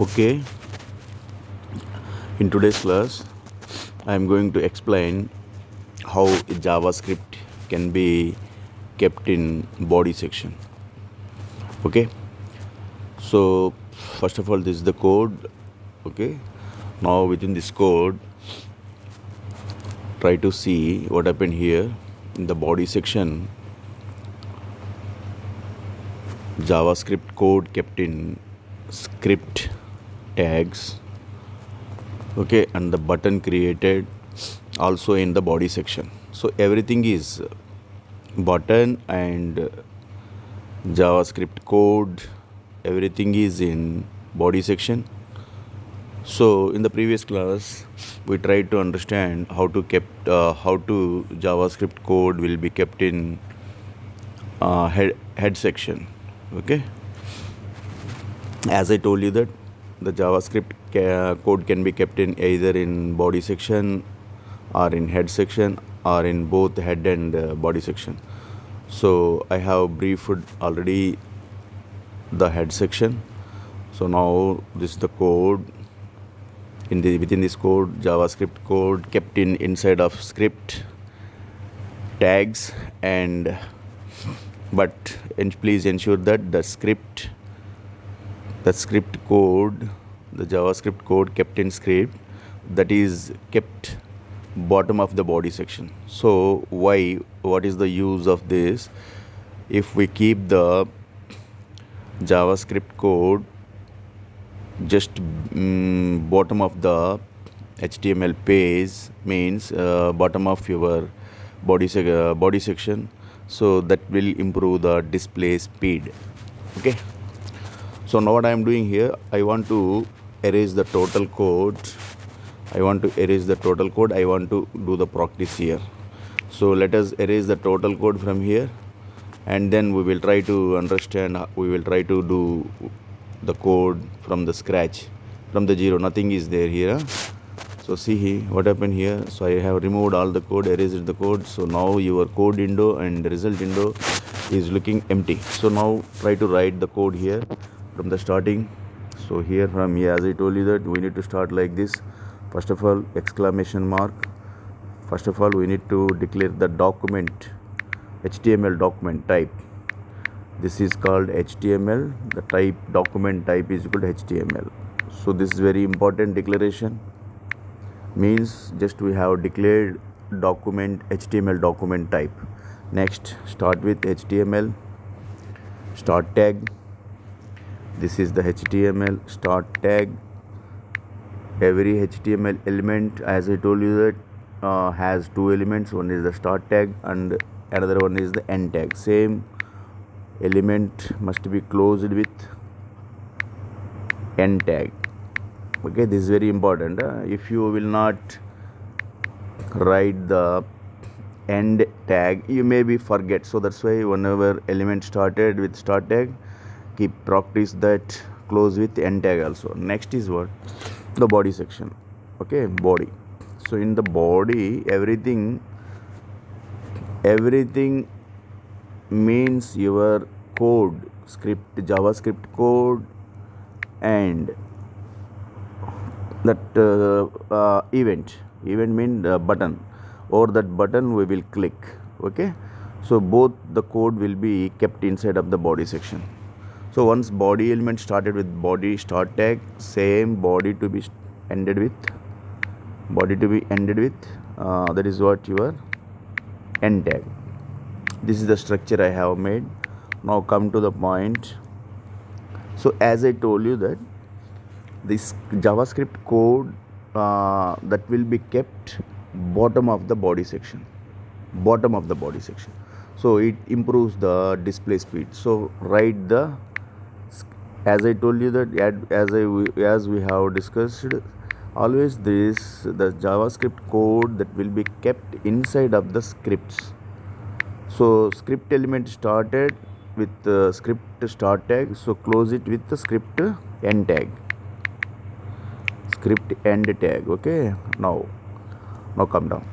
Okay, in today's class, I am going to explain how JavaScript can be kept in body section. Okay, so first of all, this is the code. Okay, now within this code, try to see what happened here in the body section. JavaScript code kept in script tags. Okay, and the button created also in the body section. So everything is button and JavaScript code, everything is in body section. So in the previous class we tried to understand how to JavaScript code will be kept in head section. Okay, as I told you that the JavaScript code can be kept in either in body section or in head section or in both head and body section. So I have briefed already the head section. So now this is the code. Within this code, JavaScript code kept in inside of script tags but please ensure that the script code, the JavaScript code kept in script, that is kept bottom of the body section. So what is the use of this? If we keep the JavaScript code just bottom of the HTML page, means bottom of your body section, so that will improve the display speed. Okay, so now what I am doing here, I want to erase the total code. I want to do the practice here. So let us erase the total code from here, and then we will try to understand, we will try to do the code from the scratch, from the zero. Nothing is there here. So see here what happened here. So I have removed all the code, erased the code. So now your code window and result window is looking empty. So now try to write the code here from the starting. So here from here, as I told you that we need to start like this. First of all, exclamation mark. First of all, we need to declare the document, HTML document type. This is called HTML. The type, document type, is equal to HTML. So this is very important declaration. Means just we have declared document, HTML document type. Next, start with HTML start tag. This is the HTML start tag. Every HTML element, as I told you that has two elements. One is the start tag and another one is the end tag. Same element must be closed with end tag. Okay, this is very important. If you will not write the end tag, you maybe forget. So that's why whenever element started with start tag, keep practice that close with end tag also. Next is what? The body section. Okay, body. So in the body, everything means your code, script, JavaScript code, and that event mean button, or that button we will click. Okay, so both the code will be kept inside of the body section. So once body element started with body start tag, same body to be ended with that is what your end tag. This is the structure I have made. Now come to the point. So as I told you that this JavaScript code that will be kept bottom of the body section. So it improves the display speed. So write the, as I told you that as we have discussed, always the JavaScript code that will be kept inside of the scripts. So script element started with the script start tag, so close it with the script end tag. Okay, now come down.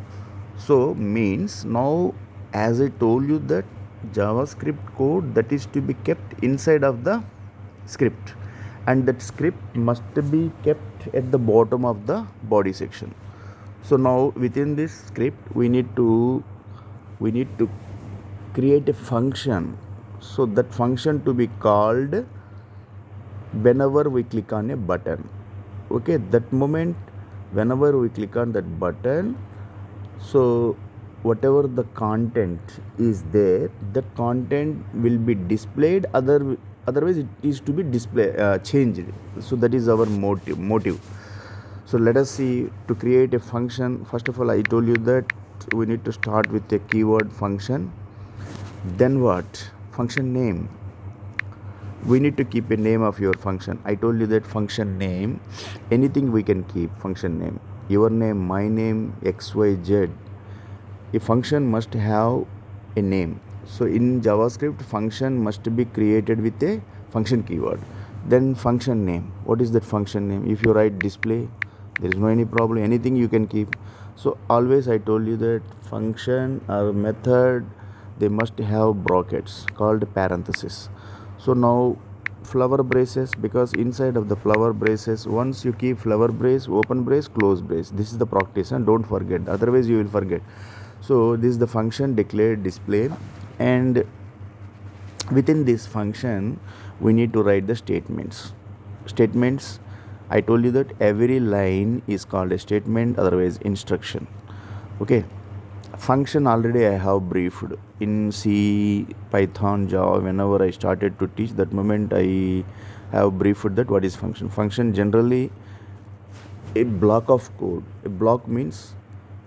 So means now, as I told you that JavaScript code that is to be kept inside of the script, and that script must be kept at the bottom of the body section. So now within this script we need to create a function, so that function to be called whenever we click on a button. Okay, that moment whenever we click on that button, so whatever the content is there, that content will be displayed, otherwise it is to be changed. So that is our motive. So let us see, to create a function, first of all I told you that we need to start with a keyword function. Then what? Function name. We need to keep a name of your function. I told you that function name, anything we can keep function name. Your name, my name, XYZ. A function must have a name. So in JavaScript, function must be created with a function keyword. Then function name. What is that function name? If you write display, there is no any problem. Anything you can keep. So always I told you that function or method, they must have brackets called parenthesis. So now flower braces, because inside of the flower braces, once you keep flower brace, open brace, close brace, this is the practice, and don't forget, otherwise you will forget. So this is the function declared display, and within this function we need to write the statements. I told you that every line is called a statement, otherwise instruction. Okay, function already I have briefed in C, Python, Java. Whenever I started to teach, that moment I have briefed that what is function. Function generally a block of code. A block means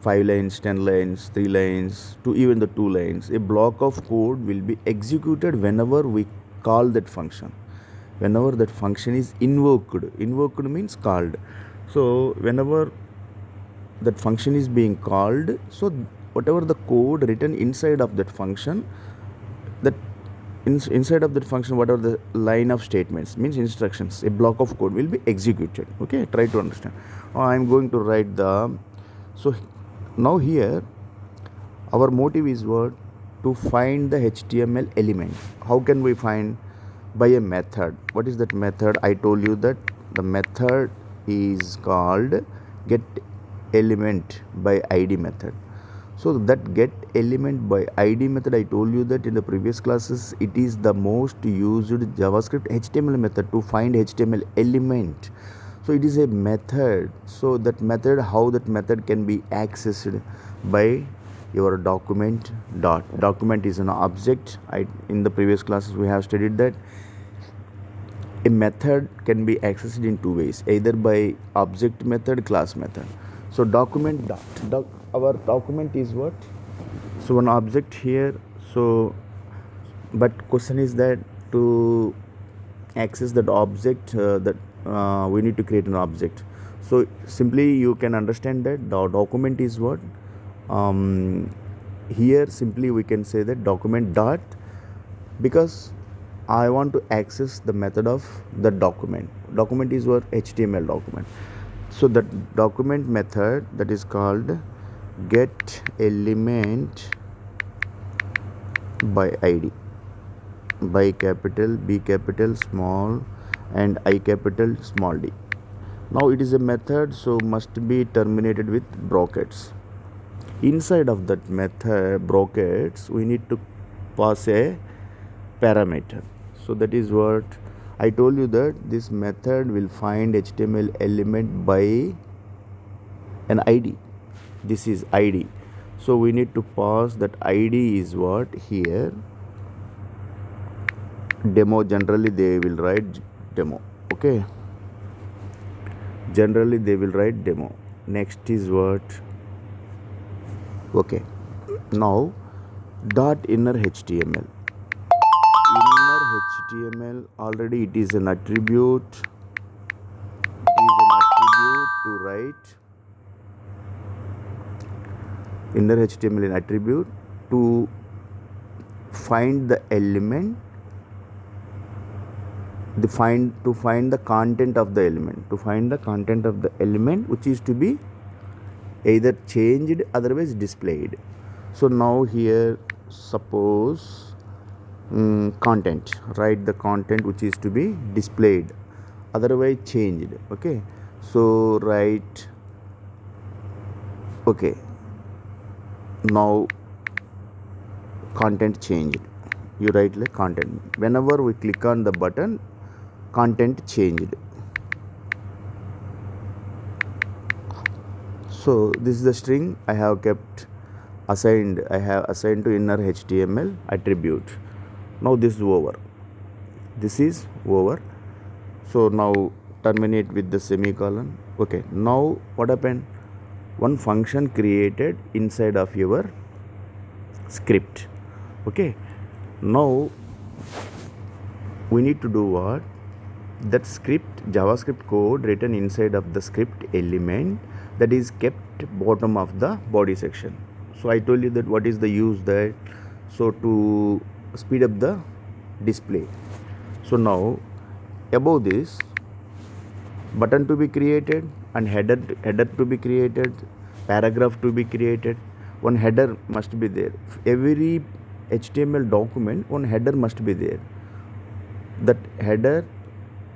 5 lines, 10 lines, 3 lines, to even the 2 lines. A block of code will be executed whenever we call that function. Whenever that function is invoked means called. So whenever that function is being called, so whatever the code written inside of that function, that inside of that function, whatever the line of statements means instructions, a block of code will be executed. Okay, try to understand. I'm going to write the, so now here our motive is what? To find the HTML element. How can we find? By a method. What is that method? I told you that the method is called get element by id method. So that get element by id method, I told you that in the previous classes, it is the most used JavaScript HTML method to find HTML element. So it is a method. So that method, how that method can be accessed by your document dot. Document is an object. In the previous classes we have studied that a method can be accessed in two ways, either by object method, class method. So document dot, our document is what? So one object here. So but question is that to access that object, we need to create an object. So simply you can understand that the document is what? Here simply we can say that document dot, because I want to access the method of the document. Document is what? HTML document. So that document method, that is called get element by id, by capital, B capital, small, and I capital, small d. Now it is a method, so must be terminated with brackets. Inside of that method brackets, we need to pass a parameter. So that is what I told you, that this method will find HTML element by an id. This is id. So we need to pass that id is what? Here demo. Generally they will write demo. Okay, generally they will write demo. Next is what? Okay, now dot inner HTML. Inner HTML, already it is an attribute. It is an attribute to write. Inner HTML an attribute to find the element, to find the content of the element, which is to be either changed, otherwise displayed. So now here suppose content, write the content which is to be displayed. otherwise changed. Okay, so write, okay, now content changed. You write like content. Whenever we click on the button, content changed. So this is the string I have kept assigned. I have assigned to inner HTML attribute. Now this is over. This is over. So now terminate with the semicolon. Okay, now what happened? One function created inside of your script. Okay, now we need to do what? That script, JavaScript code written inside of the script element that is kept bottom of the body section. So I told you that what is the use that, so to speed up the display. So now above this, button to be created and header to be created, paragraph to be created. One header must be there. Every HTML document, one header must be there. That header,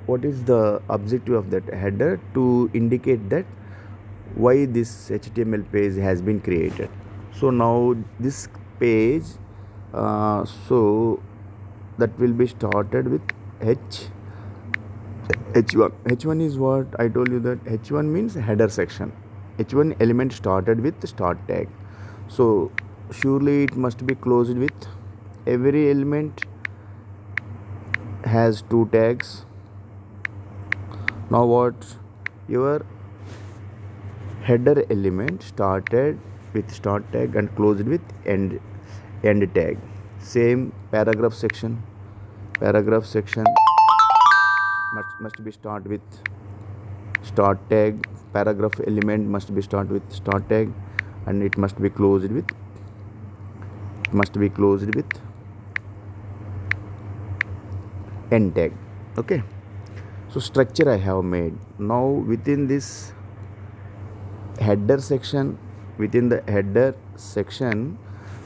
what is the objective of that header? To indicate that why this HTML page has been created. So now this page, so that will be started with H1. H1 is what I told you, that H1 means header section. H1 element started with start tag. So surely it must be closed with, every element has two tags. Now what? Your header element started with start tag and closed with end tag. Same paragraph section. Paragraph section must be start with start tag. Paragraph element must be start with start tag, and it must be closed with end tag. Okay, so structure I have made. Now within this header section,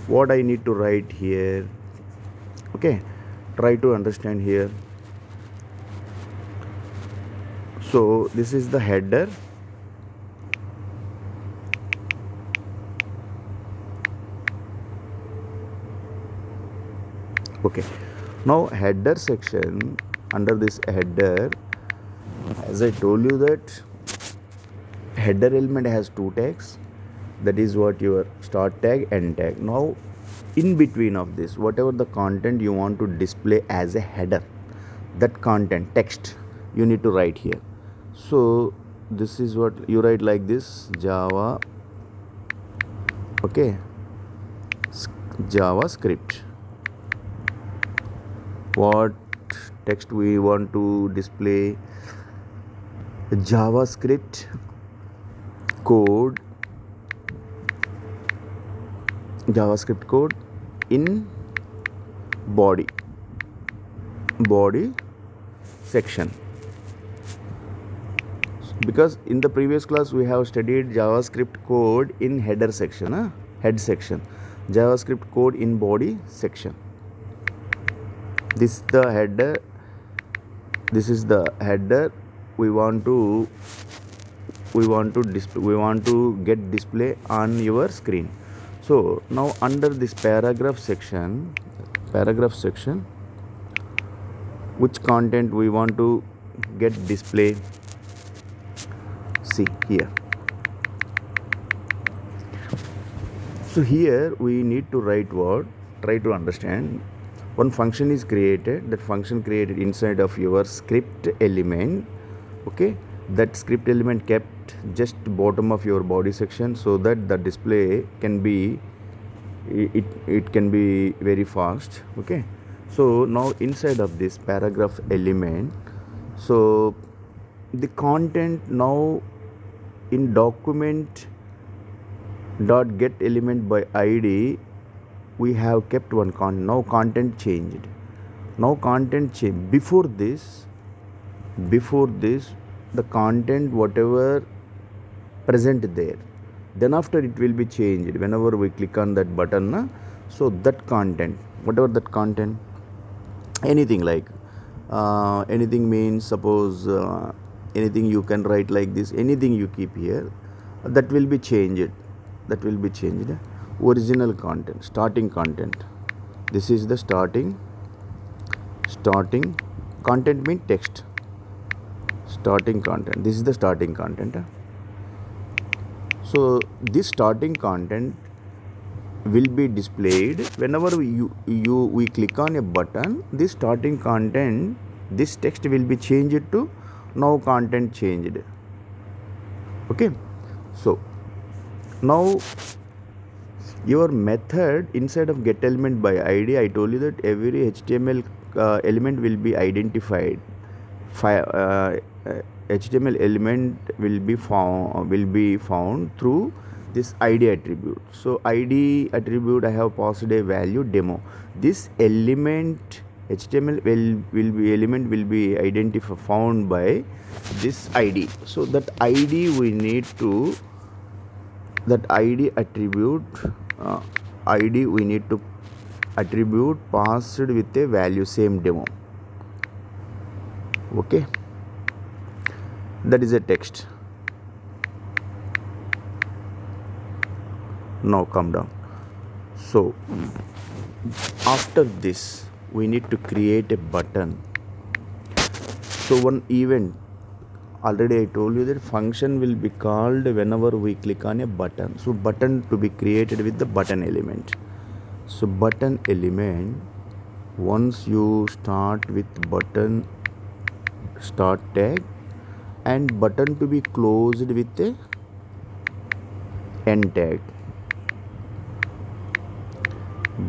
what I need to write here? Okay, try to understand here. So this is the header. Okay, now header section, under this header, as I told you that header element has two tags, that is what your start tag, end tag. Now in between of this, whatever the content you want to display as a header, that content text you need to write here. So this is what you write like this: Java, okay, JavaScript. What text we want to display? JavaScript code in body section. Because in the previous class we have studied JavaScript code in header section, head section. JavaScript code in body section. This is the header. We want to get display on your screen. So now under this paragraph section, which content we want to get display? See here. So here we need to write what? Try to understand. One function is created. That function created inside of your script element. Okay, that script element kept just bottom of your body section, so that the display can be it can be very fast. Okay, so now inside of this paragraph element, so the content now in document dot get element by id, we have kept one content. Now content changed. Before this the content whatever present there, then after it will be changed whenever we click on that button. So that content, whatever that content, anything like Anything means, suppose anything you can write like this, anything you keep here, that will be changed. That will be changed. Original content, starting content. This is the starting content means text. Starting content. This is the starting content. So this starting content will be displayed whenever we click on a button. This starting content, this text will be changed to now content changed. Okay, so now your method inside of get element by id, I told you that every HTML element will be identified. HTML element will be found through this id attribute. So id attribute, I have passed a value demo. This element HTML will be identified, found by this id. So that id we need to, that id attribute id we need to attribute passed with a value same demo. Okay, that is a text. Now come down. So after this we need to create a button. So one event, already I told you that function will be called whenever we click on a button. So button to be created with the button element. So button element, once you start with button start tag, and button to be closed with a end tag.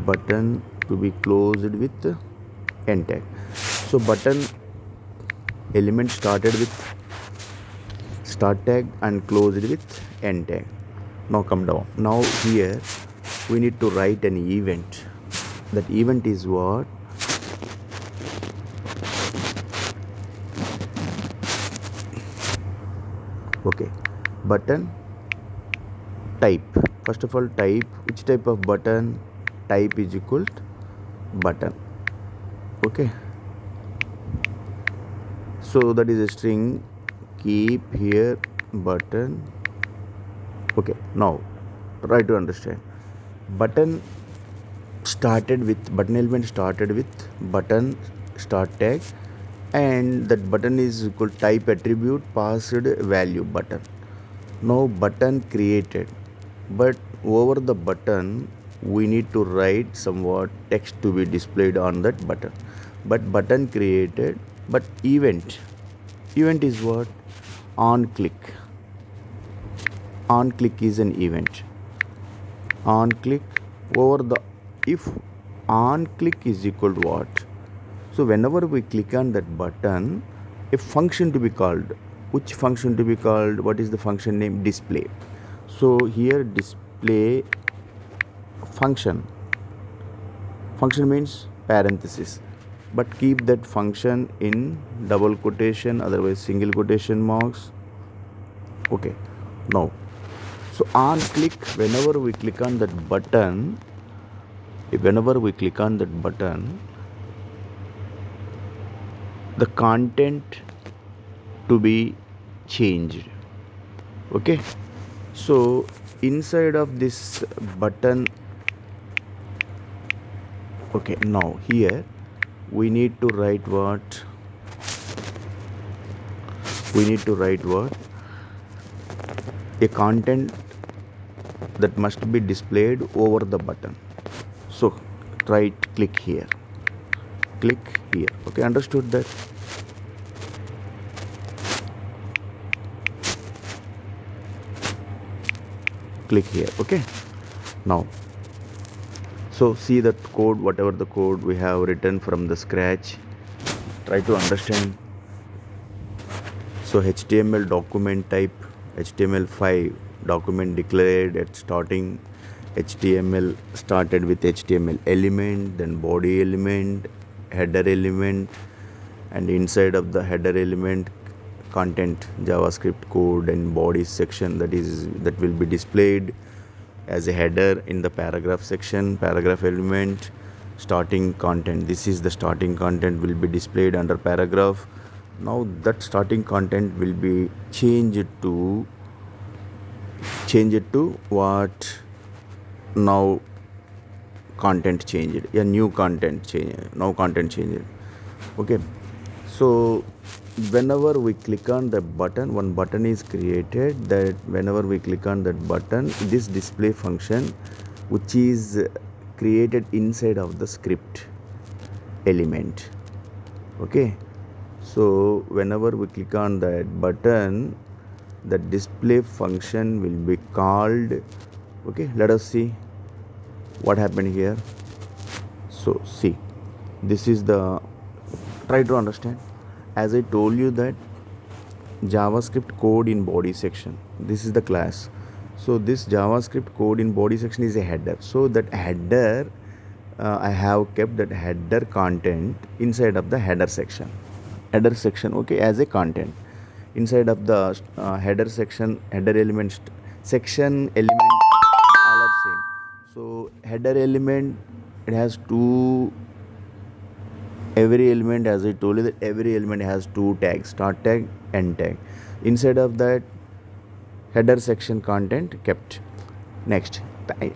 Button to be closed with end tag. So button element started with start tag and closed with end tag. Now come down. Now here we need to write an event. That event is what? Okay, button type. First of all, type, which type of button? Type is equal to button. Okay, so that is a string. Keep here button. Okay, now try to understand. Button started with button element started with button start tag, and that button is equal type attribute passed value button. Now button created, but over the button we need to write somewhat text to be displayed on that button. But button created, but event is what? On click. On click is an event. On click over the, if on click is equal to what? So whenever we click on that button, a function to be called. Which function to be called? What is the function name? Display. So here display function. Function means parenthesis, but keep that function in double quotation, otherwise single quotation marks. Okay, now so on click, whenever we click on that button, the content to be changed. Okay, so inside of this button, okay, now here we need to write what? A content that must be displayed over the button. So right click here. Okay, understood that? Click here. Okay, now so see that code, whatever the code we have written from the scratch, try to understand. So HTML document type, HTML5 document declared at starting. HTML started with HTML element, then body element, header element, and inside of the header element content JavaScript code and body section, that will be displayed as a header in the paragraph section, paragraph element. starting content. This is the starting content will be displayed under paragraph. Now that starting content will be changed to what? Now content changed, a new content change, now content changed. Okay, so whenever we click on the button, one button is created, that whenever we click on that button, this display function which is created inside of the script element. Okay, so whenever we click on that button, the display function will be called. Okay, let us see what happened here. So see, this is the, try to understand, as I told you that JavaScript code in body section, this is the class. So this JavaScript code in body section is a header. So that header, I have kept that header content inside of the header section. Okay, as a content inside of the header section, header elements, section element, all are same. So header element, it has two, every element, as I told you that every element has two tags, start tag, end tag. Inside of that header section content kept. Next,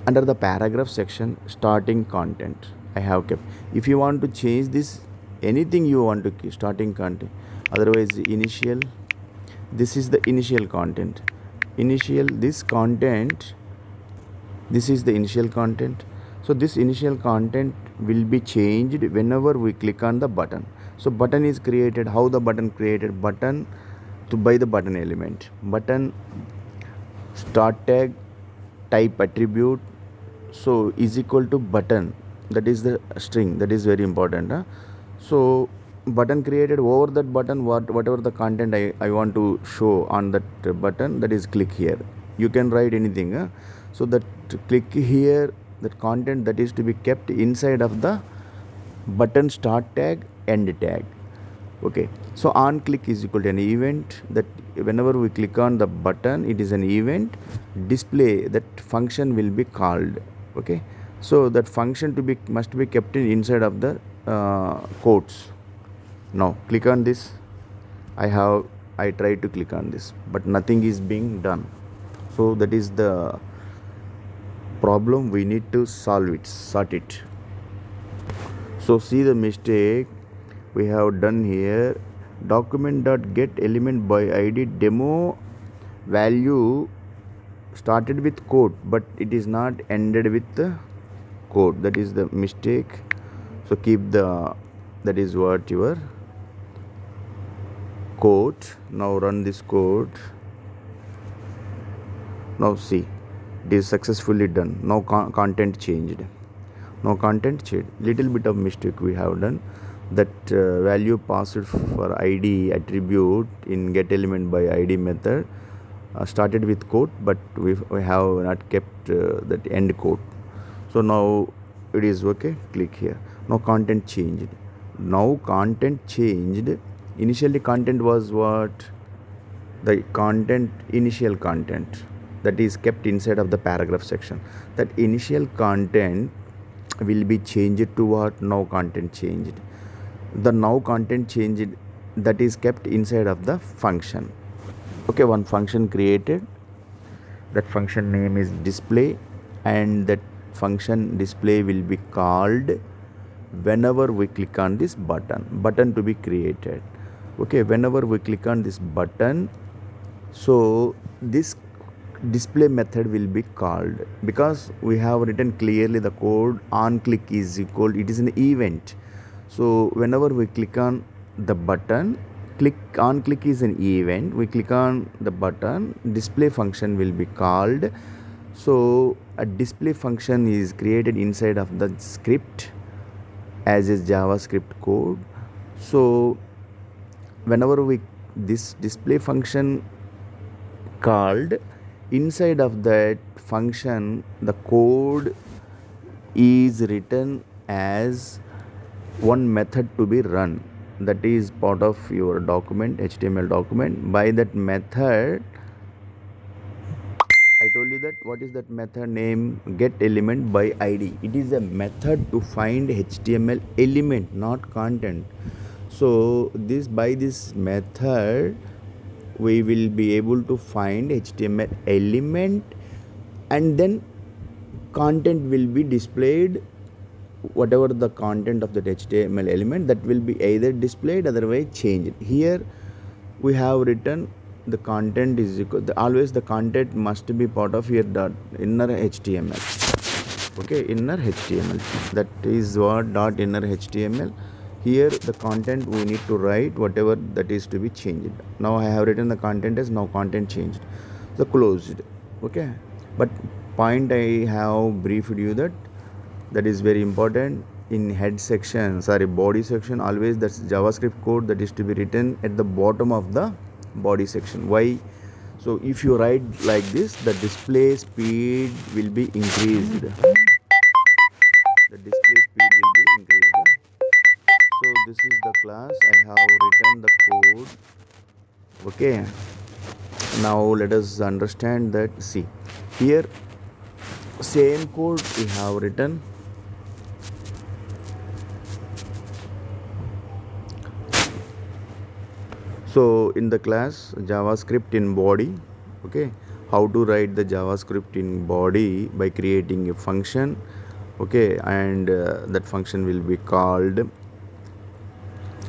under the paragraph section, starting content I have kept. If you want to change this, anything you want to keep, starting content, otherwise initial, this is the initial content, initial, this content, this is the initial content. So this initial content will be changed whenever we click on the button. So button is created. How the button created? Button to by the button element, button start tag type attribute, so is equal to button, that is the string, that is very important. So button created, over that button whatever the content I want to show on that button, that is click here. You can write anything. So that click here, that content that is to be kept inside of the button start tag, end tag. Okay, so on click is equal to an event, that whenever we click on the button, it is an event display, that function will be called. Okay, so that function to be must be kept inside of the quotes. Now click on this. I tried to click on this, but nothing is being done. So that is the problem, we need to sort it. So see the mistake we have done here. Document.get element by id demo value started with quote, but it is not ended with the quote. That is the mistake. So keep the, that is what your quote. Now run this code. Now see, it is successfully done. Now content changed. Now content changed. Little bit of mistake we have done. That value passed for id attribute in get element by id method started with quote, but we have not kept that end quote. So now it is okay. Click here. Now content changed. Now content changed. Initially content was what? The content, initial content, that is kept inside of the paragraph section. That initial content will be changed to what? Now content changed. The now content changed, that is kept inside of the function. Okay, one function created, that function name is display, and that function display will be called whenever we click on this button to be created. Okay, whenever we click on this button, so this display method will be called, because we have written clearly the code on click is equal, it is an event. So whenever we click on the button, click is an event, we click on the button, display function will be called. So a display function is created inside of the script as is JavaScript code. So whenever we this display function called, inside of that function the code is written as one method to be run, that is part of your document, HTML document. By that method I told you that what is that method name? Get element by id. It is a method to find HTML element, not content. So this method we will be able to find HTML element, and then content will be displayed. Whatever the content of that HTML element, that will be either displayed, otherwise changed. Here we have written the content is equal, always the content must be part of your dot inner HTML. Okay, inner HTML, that is what dot inner HTML. Here the content we need to write whatever that is to be changed. Now I have written the content as now content changed, so closed. Okay, but point I have briefed you that is very important. In head section, sorry, body section, always that's JavaScript code that is to be written at the bottom of the body section. Why? So if you write like this, the display speed will be increased. The display speed will be increased. So this is the class. I have written the code. Okay. Now let us understand that. See, here same code we have written. So in the class JavaScript in body, okay, how to write the JavaScript in body by creating a function, okay, and that function will be called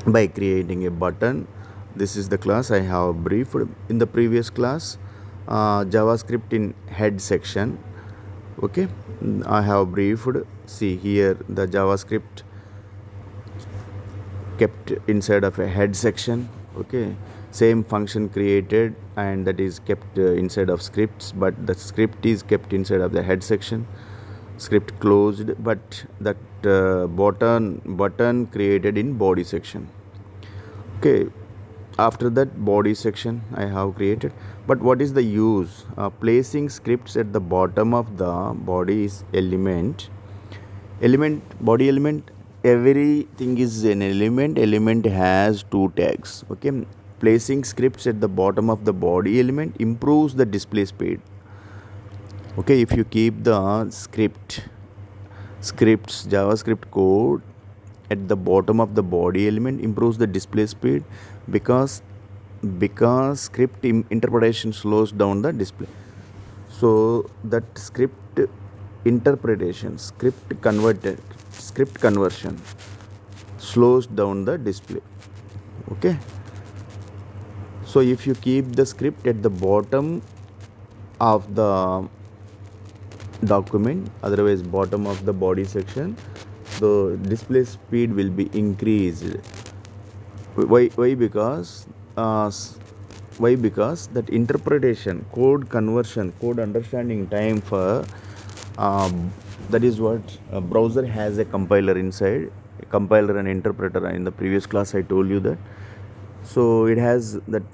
by creating a button. This is the class I have briefed in the previous class. JavaScript in head section, okay, I have briefed. See here the JavaScript kept inside of a head section. Okay, same function created and that is kept inside of scripts, but the script is kept inside of the head section. Script closed, but that button created in body section. Okay, after that body section I have created, but what is the use? Placing scripts at the bottom of the body element, body element, everything is an element has two tags. Okay, placing scripts at the bottom of the body element improves the display speed. Okay, if you keep the scripts JavaScript code at the bottom of the body element, improves the display speed because script interpretation slows down the display. So that script interpretation, script conversion slows down the display. Okay, so if you keep the script at the bottom of the document, otherwise bottom of the body section, the display speed will be increased. Why? Because that interpretation, code conversion, code understanding time for that is what a browser has a compiler inside, a compiler and interpreter. In the previous class I told you that. So it has that